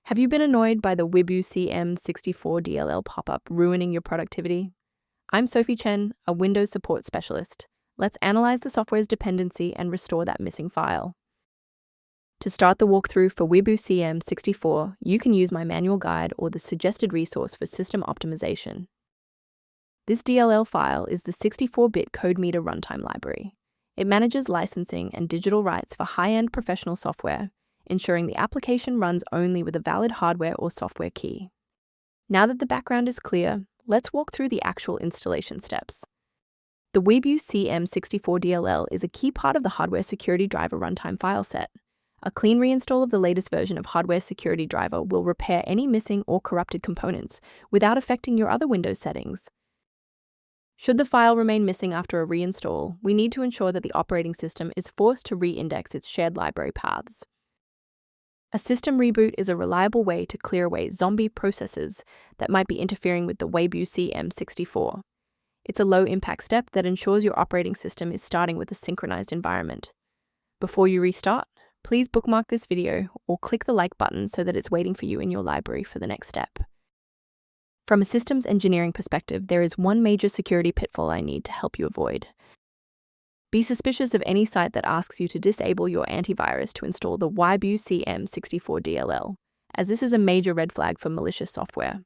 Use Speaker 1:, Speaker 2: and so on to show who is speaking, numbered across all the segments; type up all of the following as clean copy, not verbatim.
Speaker 1: Have you been annoyed by the Wibucm64.dll pop-up ruining your productivity? I'm Sophie Chen, a Windows support specialist. Let's analyze the software's dependency and restore that missing file. To start the walkthrough for Wibucm64, you can use my manual guide or the suggested resource for system optimization. This DLL file is the 64-bit CodeMeter runtime library. It manages licensing and digital rights for high-end professional software, ensuring the application runs only with a valid hardware or software key. Now that the background is clear, let's walk through the actual installation steps. The Wibucm64.dll is a key part of the hardware security driver runtime file set. A clean reinstall of the latest version of hardware security driver will repair any missing or corrupted components without affecting your other Windows settings. Should the file remain missing after a reinstall, we need to ensure that the operating system is forced to re-index its shared library paths. A system reboot is a reliable way to clear away zombie processes that might be interfering with the Wibucm64. It's a low-impact step that ensures your operating system is starting with a synchronized environment. Before you restart, please bookmark this video or click the like button so that it's waiting for you in your library for the next step. From a systems engineering perspective, there is one major security pitfall I need to help you avoid. Be suspicious of any site that asks you to disable your antivirus to install the Wibucm64.dll, as this is a major red flag for malicious software.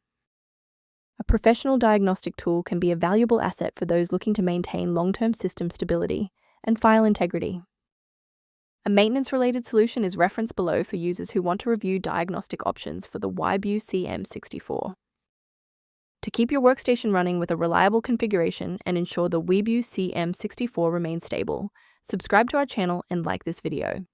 Speaker 1: A professional diagnostic tool can be a valuable asset for those looking to maintain long-term system stability and file integrity. A maintenance-related solution is referenced below for users who want to review diagnostic options for the Wibucm64. To keep your workstation running with a reliable configuration and ensure the Wibucm64 remains stable, subscribe to our channel and like this video.